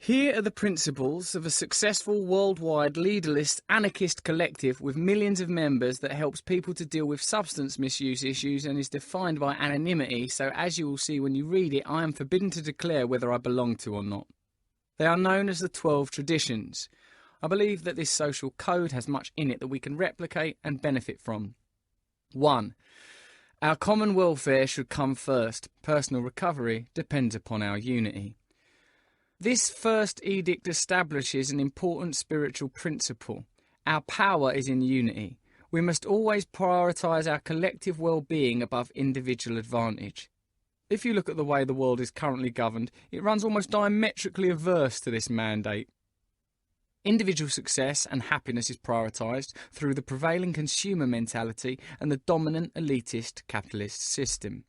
Here are the principles of a successful worldwide leaderless anarchist collective with millions of members that helps people to deal with substance misuse issues and is defined by anonymity, so as you will see when you read it, I am forbidden to declare whether I belong to or not. They are known as the 12 Traditions. I believe that this social code has much in it that we can replicate and benefit from. 1. Our common welfare should come first. Personal recovery depends upon our unity. This first edict establishes an important spiritual principle. Our power is in unity. We must always prioritise our collective well-being above individual advantage. If you look at the way the world is currently governed, it runs almost diametrically averse to this mandate. Individual success and happiness is prioritised through the prevailing consumer mentality and the dominant elitist capitalist system.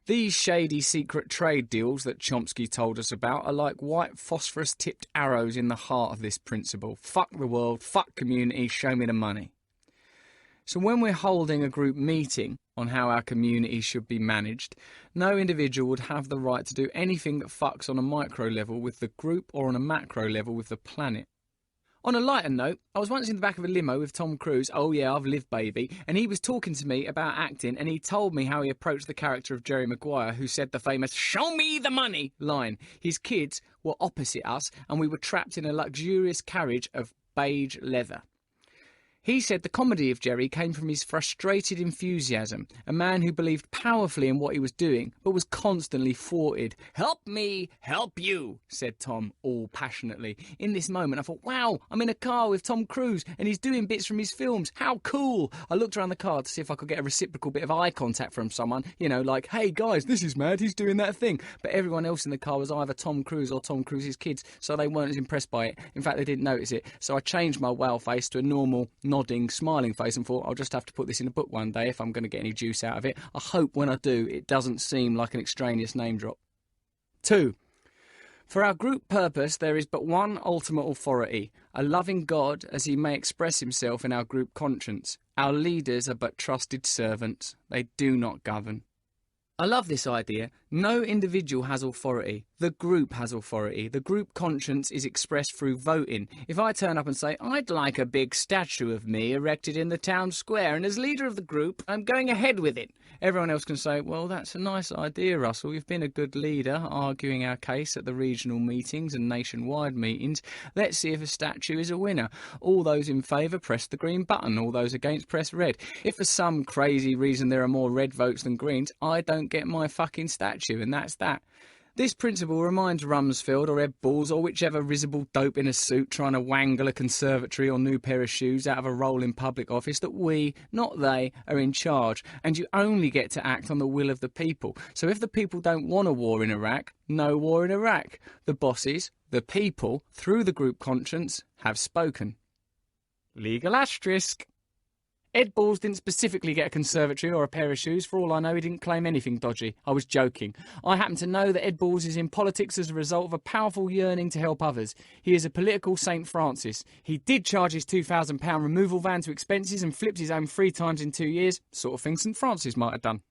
These shady secret trade deals that Chomsky told us about are like white phosphorus-tipped arrows in the heart of this principle. Fuck the world, fuck community, show me the money. So when we're holding a group meeting on how our community should be managed, no individual would have the right to do anything that fucks on a micro level with the group or on a macro level with the planet. On a lighter note, I was once in the back of a limo with Tom Cruise, oh yeah, I've lived baby, and he was talking to me about acting and he told me how he approached the character of Jerry Maguire who said the famous "show me the money" line. His kids were opposite us and we were trapped in a luxurious carriage of beige leather. He said the comedy of Jerry came from his frustrated enthusiasm, a man who believed powerfully in what he was doing, but was constantly thwarted. "Help me, help you," said Tom, all passionately. In this moment, I thought, wow, I'm in a car with Tom Cruise, and he's doing bits from his films. How cool! I looked around the car to see if I could get a reciprocal bit of eye contact from someone, you know, like, hey guys, this is mad, he's doing that thing. But everyone else in the car was either Tom Cruise or Tom Cruise's kids, so they weren't as impressed by it. In fact, they didn't notice it. So I changed my whale face to a normal, nodding, smiling face and thought I'll just have to put this in a book one day if I'm going to get any juice out of it. I hope when I do it doesn't seem like an extraneous name drop. 2. For our group purpose there is but one ultimate authority, a loving God as he may express himself in our group conscience. Our leaders are but trusted servants. They do not govern. I love this idea. No individual has authority. The group has authority. The group conscience is expressed through voting. If I turn up and say, I'd like a big statue of me erected in the town square, and as leader of the group, I'm going ahead with it. Everyone else can say, well, that's a nice idea, Russell. You've been a good leader, arguing our case at the regional meetings and nationwide meetings. Let's see if a statue is a winner. All those in favour press the green button. All those against press red. If for some crazy reason there are more red votes than greens, I don't get my fucking statue, and that's that. This principle reminds Rumsfeld or Ed Balls or whichever risible dope in a suit trying to wangle a conservatory or new pair of shoes out of a role in public office that we, not they, are in charge, and you only get to act on the will of the people. So if the people don't want a war in Iraq, no war in Iraq. The bosses, the people, through the group conscience, have spoken. Legal asterisk. Ed Balls didn't specifically get a conservatory or a pair of shoes. For all I know, he didn't claim anything dodgy. I was joking. I happen to know that Ed Balls is in politics as a result of a powerful yearning to help others. He is a political St. Francis. He did charge his £2,000 removal van to expenses and flipped his home 3 times in 2 years. Sort of thing St. Francis might have done.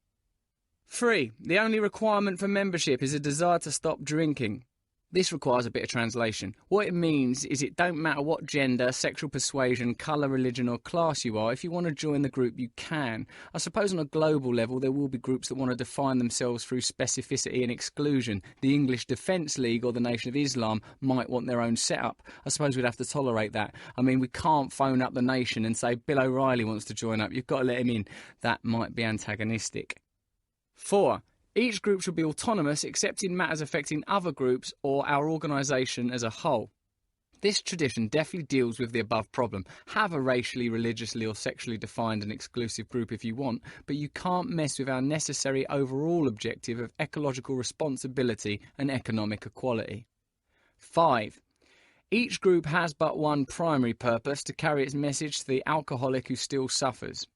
3. The only requirement for membership is a desire to stop drinking. This requires a bit of translation. What it means is it don't matter what gender, sexual persuasion, colour, religion or class you are, if you want to join the group you can. I suppose on a global level there will be groups that want to define themselves through specificity and exclusion. The English Defence League or the Nation of Islam might want their own setup. I suppose we'd have to tolerate that. I mean, we can't phone up the Nation and say Bill O'Reilly wants to join up. You've got to let him in. That might be antagonistic. 4. Each group should be autonomous except in matters affecting other groups or our organisation as a whole. This tradition definitely deals with the above problem. Have a racially, religiously or sexually defined and exclusive group if you want, but you can't mess with our necessary overall objective of ecological responsibility and economic equality. 5. Each group has but one primary purpose: to carry its message to the alcoholic who still suffers.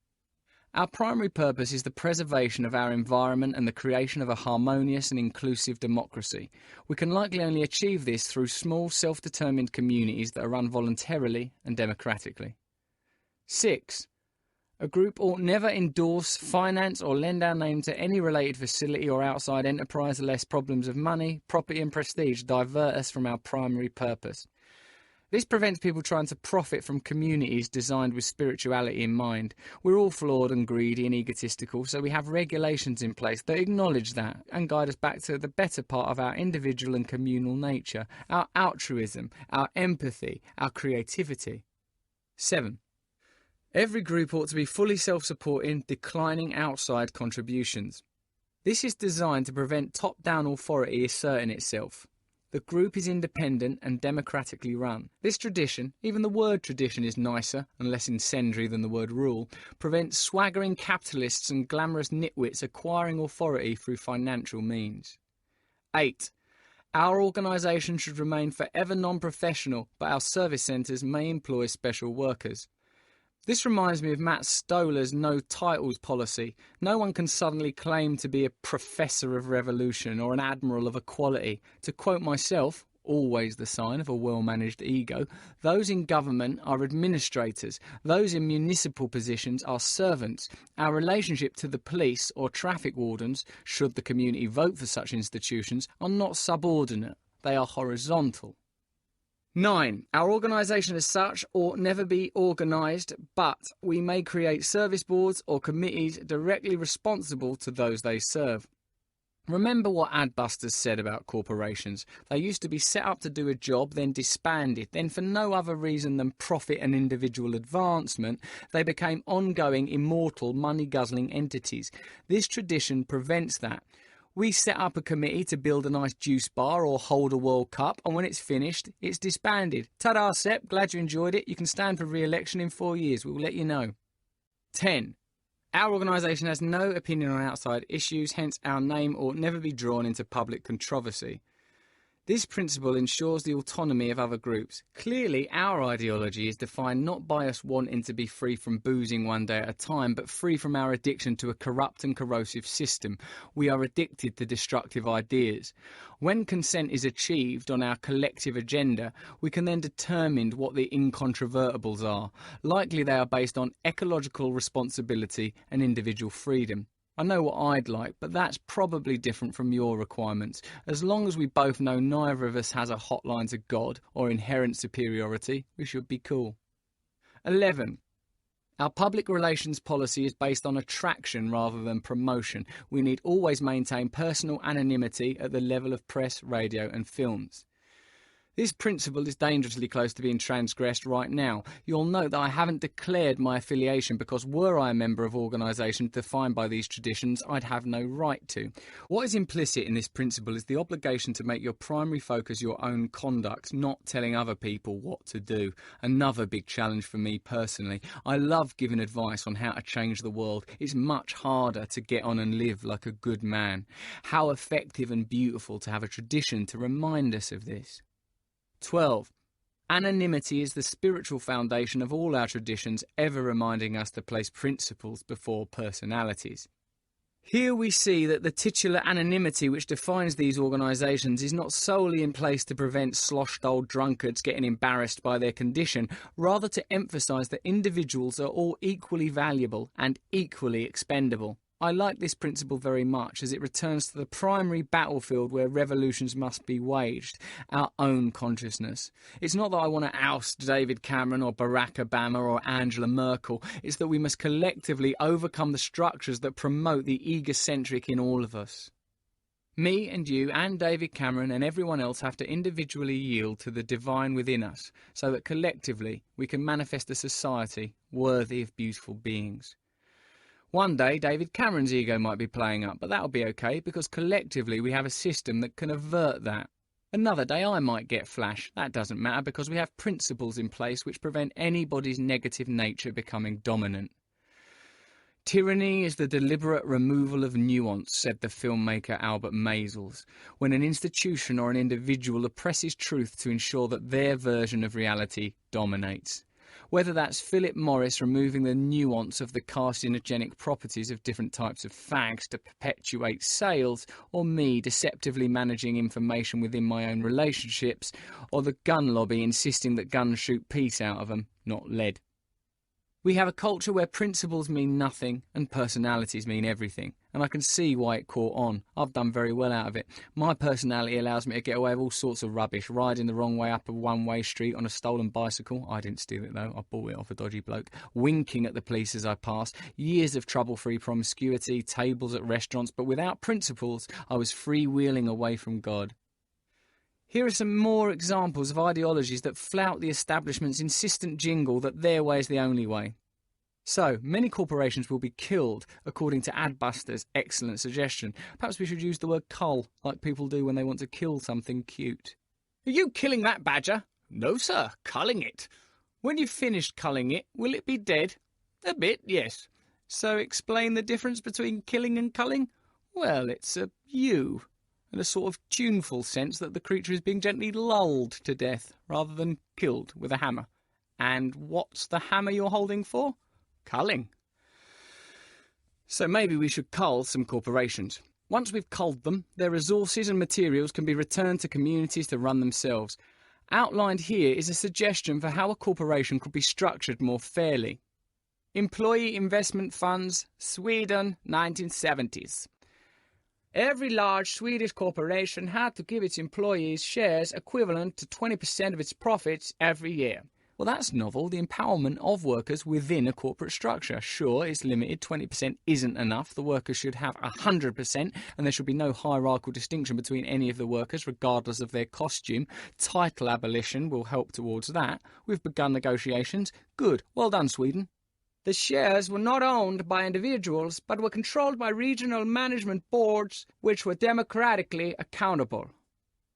Our primary purpose is the preservation of our environment and the creation of a harmonious and inclusive democracy. We can likely only achieve this through small, self-determined communities that are run voluntarily and democratically. 6. A group ought never endorse, finance or lend our name to any related facility or outside enterprise unless problems of money, property and prestige divert us from our primary purpose. This prevents people trying to profit from communities designed with spirituality in mind. We're all flawed and greedy and egotistical, so we have regulations in place that acknowledge that and guide us back to the better part of our individual and communal nature, our altruism, our empathy, our creativity. 7. Every group ought to be fully self-supporting, declining outside contributions. This is designed to prevent top-down authority asserting itself. The group is independent and democratically run. This tradition, even the word tradition is nicer and less incendiary than the word rule, prevents swaggering capitalists and glamorous nitwits acquiring authority through financial means. 8. Our organisation should remain forever non-professional, but our service centres may employ special workers. This reminds me of Matt Stoler's no titles policy. No one can suddenly claim to be a professor of revolution or an admiral of equality. To quote myself, always the sign of a well-managed ego, those in government are administrators, those in municipal positions are servants. Our relationship to the police or traffic wardens, should the community vote for such institutions, are not subordinate, they are horizontal. 9. Our organisation as such ought never be organised, but we may create service boards or committees directly responsible to those they serve. Remember what Adbusters said about corporations. They used to be set up to do a job, then disbanded. Then for no other reason than profit and individual advancement, they became ongoing, immortal, money-guzzling entities. This tradition prevents that. We set up a committee to build a nice juice bar or hold a World Cup, and when it's finished, it's disbanded. Ta-da, Sepp, glad you enjoyed it. You can stand for re-election in 4 years. We'll let you know. 10. Our organisation has no opinion on outside issues, hence our name ought never be drawn into public controversy. This principle ensures the autonomy of other groups. Clearly, our ideology is defined not by us wanting to be free from boozing one day at a time, but free from our addiction to a corrupt and corrosive system. We are addicted to destructive ideas. When consent is achieved on our collective agenda, we can then determine what the incontrovertibles are. Likely they are based on ecological responsibility and individual freedom. I know what I'd like, but that's probably different from your requirements. As long as we both know neither of us has a hotline to God or inherent superiority, we should be cool. 11. Our public relations policy is based on attraction rather than promotion. We need always maintain personal anonymity at the level of press, radio and films. This principle is dangerously close to being transgressed right now. You'll note that I haven't declared my affiliation because were I a member of organisations defined by these traditions, I'd have no right to. What is implicit in this principle is the obligation to make your primary focus your own conduct, not telling other people what to do. Another big challenge for me personally. I love giving advice on how to change the world. It's much harder to get on and live like a good man. How effective and beautiful to have a tradition to remind us of this. 12. Anonymity is the spiritual foundation of all our traditions, ever reminding us to place principles before personalities. Here we see that the titular anonymity which defines these organisations is not solely in place to prevent sloshed old drunkards getting embarrassed by their condition, rather to emphasise that individuals are all equally valuable and equally expendable. I like this principle very much as it returns to the primary battlefield where revolutions must be waged, our own consciousness. It's not that I want to oust David Cameron or Barack Obama or Angela Merkel, it's that we must collectively overcome the structures that promote the egocentric in all of us. Me and you and David Cameron and everyone else have to individually yield to the divine within us so that collectively we can manifest a society worthy of beautiful beings. One day, David Cameron's ego might be playing up, but that'll be okay because collectively we have a system that can avert that. Another day I might get flash. That doesn't matter because we have principles in place which prevent anybody's negative nature becoming dominant. Tyranny is the deliberate removal of nuance, said the filmmaker Albert Maysles, when an institution or an individual oppresses truth to ensure that their version of reality dominates. Whether that's Philip Morris removing the nuance of the carcinogenic properties of different types of fags to perpetuate sales, or me deceptively managing information within my own relationships, or the gun lobby insisting that guns shoot peace out of them, not lead. We have a culture where principles mean nothing and personalities mean everything, and I can see why it caught on. I've done very well out of it. My personality allows me to get away with all sorts of rubbish, riding the wrong way up a one-way street on a stolen bicycle. I didn't steal it though, I bought it off a dodgy bloke. Winking at the police as I pass, years of trouble-free promiscuity, tables at restaurants, but without principles, I was freewheeling away from God. Here are some more examples of ideologies that flout the establishment's insistent jingle that their way is the only way. So, many corporations will be killed, according to Adbuster's excellent suggestion. Perhaps we should use the word cull, like people do when they want to kill something cute. Are you killing that badger? No, sir, culling it. When you've finished culling it, will it be dead? A bit, yes. So explain the difference between killing and culling? Well, it's a U. In a sort of tuneful sense that the creature is being gently lulled to death rather than killed with a hammer. And what's the hammer you're holding for? Culling. So maybe we should cull some corporations. Once we've culled them, their resources and materials can be returned to communities to run themselves. Outlined here is a suggestion for how a corporation could be structured more fairly. Employee Investment Funds, Sweden, 1970s. Every large Swedish corporation had to give its employees shares equivalent to 20% of its profits every year. Well, that's novel, the empowerment of workers within a corporate structure. Sure, it's limited, 20% isn't enough. The workers should have 100%, and there should be no hierarchical distinction between any of the workers, regardless of their costume. Title abolition will help towards that. We've begun negotiations. Good, well done, Sweden. The shares were not owned by individuals, but were controlled by regional management boards, which were democratically accountable.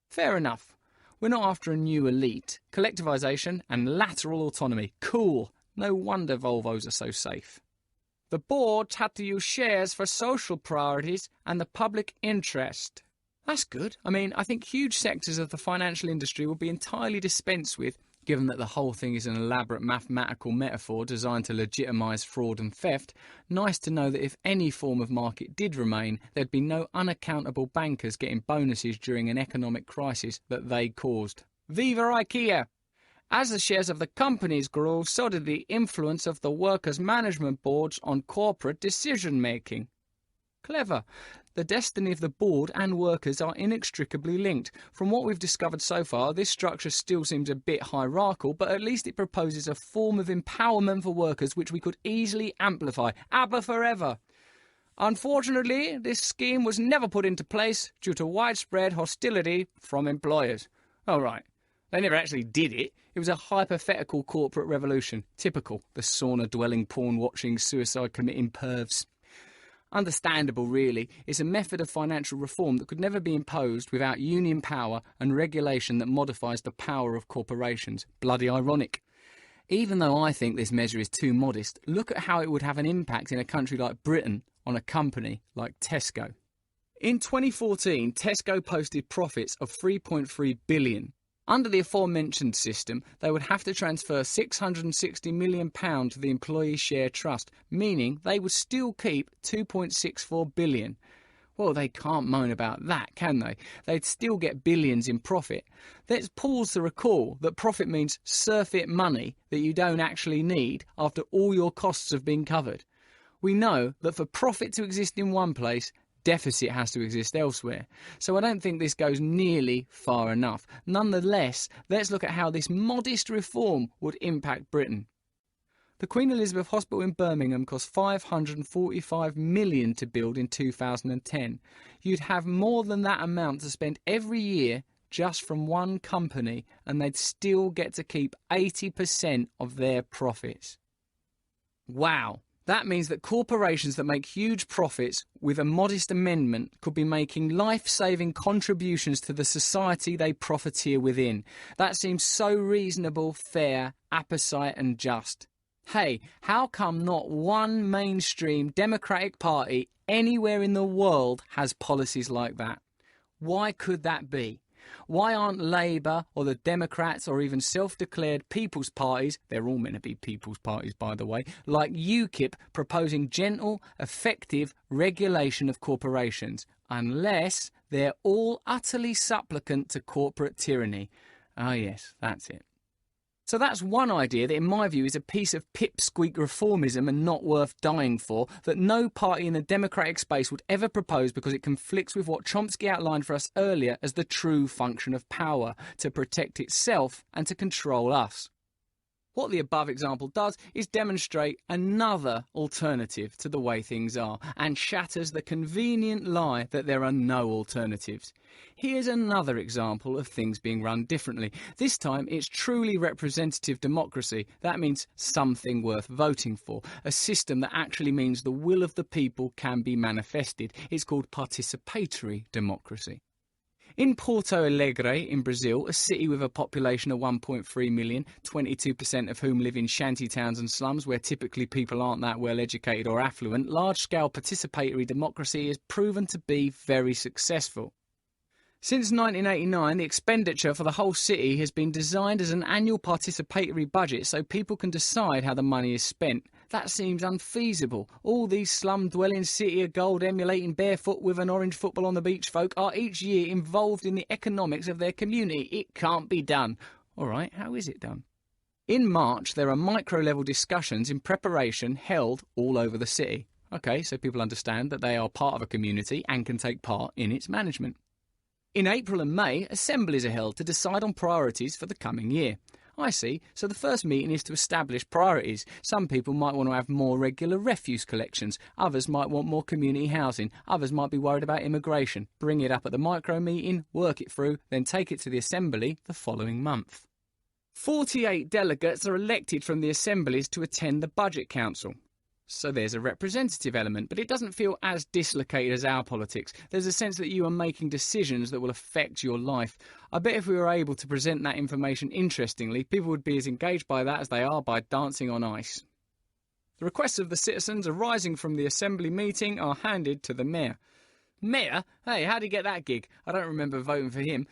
Fair enough. We're not after a new elite. Collectivisation and lateral autonomy. Cool. No wonder Volvos are so safe. The boards had to use shares for social priorities and the public interest. That's good. I mean, I think huge sectors of the financial industry will be entirely dispensed with, given that the whole thing is an elaborate mathematical metaphor designed to legitimise fraud and theft. Nice to know that if any form of market did remain, there'd be no unaccountable bankers getting bonuses during an economic crisis that they caused. Viva IKEA! As the shares of the companies grew, so did the influence of the workers' management boards on corporate decision-making. Clever. The destiny of the board and workers are inextricably linked. From what we've discovered so far, this structure still seems a bit hierarchical, but at least it proposes a form of empowerment for workers which we could easily amplify. ABBA forever! Unfortunately, this scheme was never put into place due to widespread hostility from employers. Oh, right. They never actually did it. It was a hypothetical corporate revolution. Typical. The sauna-dwelling, porn-watching, suicide-committing pervs. Understandable, really. It's a method of financial reform that could never be imposed without union power and regulation that modifies the power of corporations. Bloody ironic. Even though I think this measure is too modest, look at how it would have an impact in a country like Britain on a company like Tesco. In 2014, Tesco posted profits of £3.3 billion. Under the aforementioned system, they would have to transfer £660 million to the Employee Share Trust, meaning they would still keep £2.64 billion. Well, they can't moan about that, can they? They'd still get billions in profit. Let's pause to recall that profit means surfeit money that you don't actually need after all your costs have been covered. We know that for profit to exist in one place, deficit has to exist elsewhere. So I don't think this goes nearly far enough. Nonetheless, let's look at how this modest reform would impact Britain. The Queen Elizabeth Hospital in Birmingham cost $545 million to build in 2010. You'd have more than that amount to spend every year just from one company, and they'd still get to keep 80% of their profits. Wow. That means that corporations that make huge profits with a modest amendment could be making life-saving contributions to the society they profiteer within. That seems so reasonable, fair, apposite and just. Hey, how come not one mainstream Democratic Party anywhere in the world has policies like that? Why could that be? Why aren't Labour or the Democrats or even self-declared People's Parties, they're all meant to be People's Parties by the way, like UKIP proposing gentle, effective regulation of corporations, unless they're all utterly supplicant to corporate tyranny? Ah yes, that's it. So that's one idea that in my view is a piece of pipsqueak reformism and not worth dying for, that no party in the democratic space would ever propose because it conflicts with what Chomsky outlined for us earlier as the true function of power, to protect itself and to control us. What the above example does is demonstrate another alternative to the way things are and shatters the convenient lie that there are no alternatives. Here's another example of things being run differently. This time it's truly representative democracy. That means something worth voting for, a system that actually means the will of the people can be manifested. It's called participatory democracy. In Porto Alegre in Brazil, a city with a population of 1.3 million, 22% of whom live in shanty towns and slums where typically people aren't that well educated or affluent, large-scale participatory democracy has proven to be very successful. Since 1989, the expenditure for the whole city has been designed as an annual participatory budget so people can decide how the money is spent. That seems unfeasible. All these slum-dwelling city of gold emulating barefoot with an orange football on the beach folk are each year involved in the economics of their community. It can't be done. All right, how is it done? In March, there are micro-level discussions in preparation held all over the city. OK, so people understand that they are part of a community and can take part in its management. In April and May, assemblies are held to decide on priorities for the coming year. I see, so the first meeting is to establish priorities. Some people might want to have more regular refuse collections, others might want more community housing, others might be worried about immigration. Bring it up at the micro meeting, work it through, then take it to the assembly the following month. 48 delegates are elected from the assemblies to attend the Budget Council. So there's a representative element, but it doesn't feel as dislocated as our politics. There's a sense that you are making decisions that will affect your life. I bet if we were able to present that information interestingly, people would be as engaged by that as they are by dancing on ice. The requests of the citizens arising from the assembly meeting are handed to the mayor. Mayor? Hey, how'd he get that gig? I don't remember voting for him.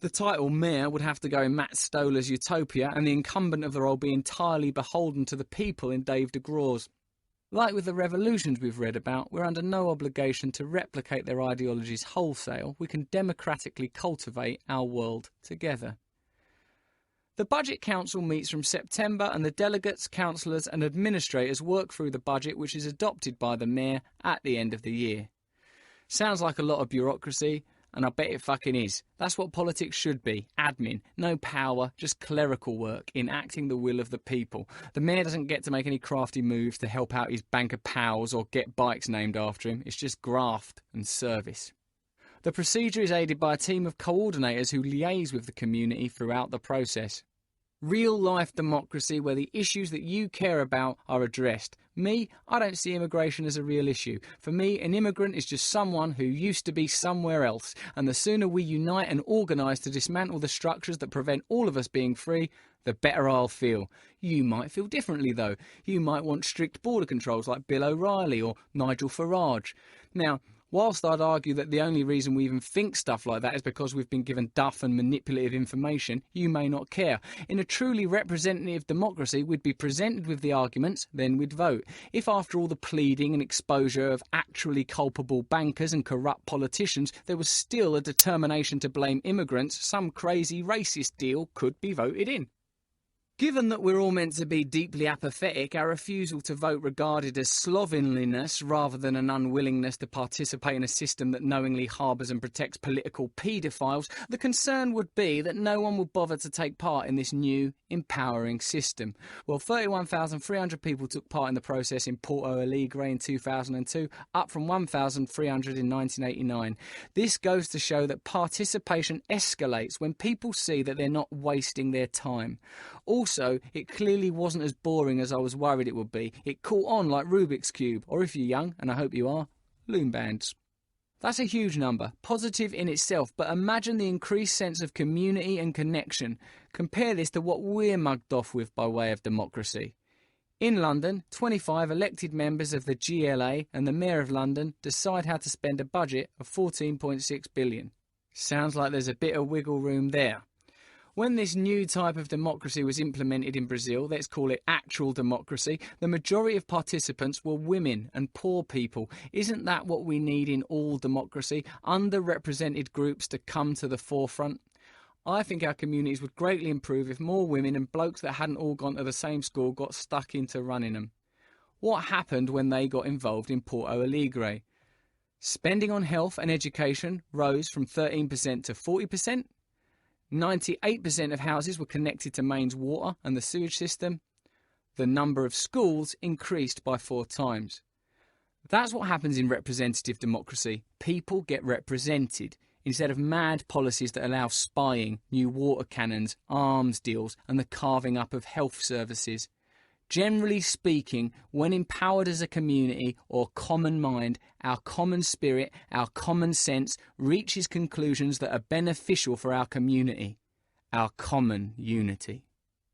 The title mayor would have to go in Matt Stoller's Utopia, and the incumbent of the role be entirely beholden to the people in Dave DeGrau's. Like with the revolutions we've read about, we're under no obligation to replicate their ideologies wholesale. We can democratically cultivate our world together. The Budget Council meets from September, and the delegates, councillors and administrators work through the budget, which is adopted by the mayor at the end of the year. Sounds like a lot of bureaucracy, and I bet it fucking is. That's what politics should be. Admin. No power, just clerical work, enacting the will of the people. The mayor doesn't get to make any crafty moves to help out his bank of pals or get bikes named after him. It's just graft and service. The procedure is aided by a team of coordinators who liaise with the community throughout the process. Real-life democracy where the issues that you care about are addressed. Me, I don't see immigration as a real issue. For me, an immigrant is just someone who used to be somewhere else, and the sooner we unite and organise to dismantle the structures that prevent all of us being free, the better I'll feel. You might feel differently though. You might want strict border controls like Bill O'Reilly or Nigel Farage. Now, whilst I'd argue that the only reason we even think stuff like that is because we've been given duff and manipulative information, you may not care. In a truly representative democracy, we'd be presented with the arguments, then we'd vote. If after all the pleading and exposure of actually culpable bankers and corrupt politicians, there was still a determination to blame immigrants, some crazy racist deal could be voted in. Given that we're all meant to be deeply apathetic, our refusal to vote regarded as slovenliness rather than an unwillingness to participate in a system that knowingly harbours and protects political paedophiles, the concern would be that no one would bother to take part in this new, empowering system. Well, 31,300 people took part in the process in Porto Alegre in 2002, up from 1,300 in 1989. This goes to show that participation escalates when people see that they're not wasting their time. Also, it clearly wasn't as boring as I was worried it would be. It caught on like Rubik's Cube, or if you're young, and I hope you are, loom bands. That's a huge number, positive in itself, but imagine the increased sense of community and connection. Compare this to what we're mugged off with by way of democracy. In London, 25 elected members of the GLA and the Mayor of London decide how to spend a budget of £14.6 billion. Sounds like there's a bit of wiggle room there. When this new type of democracy was implemented in Brazil, let's call it actual democracy, the majority of participants were women and poor people. Isn't that what we need in all democracy? Underrepresented groups to come to the forefront? I think our communities would greatly improve if more women and blokes that hadn't all gone to the same school got stuck into running them. What happened when they got involved in Porto Alegre? Spending on health and education rose from 13% to 40%. 98% of houses were connected to mains water and the sewage system. The number of schools increased by 4 times. That's what happens in representative democracy. People get represented instead of mad policies that allow spying, new water cannons, arms deals and the carving up of health services. Generally speaking, when empowered as a community or common mind, our common spirit, our common sense reaches conclusions that are beneficial for our community, our common unity.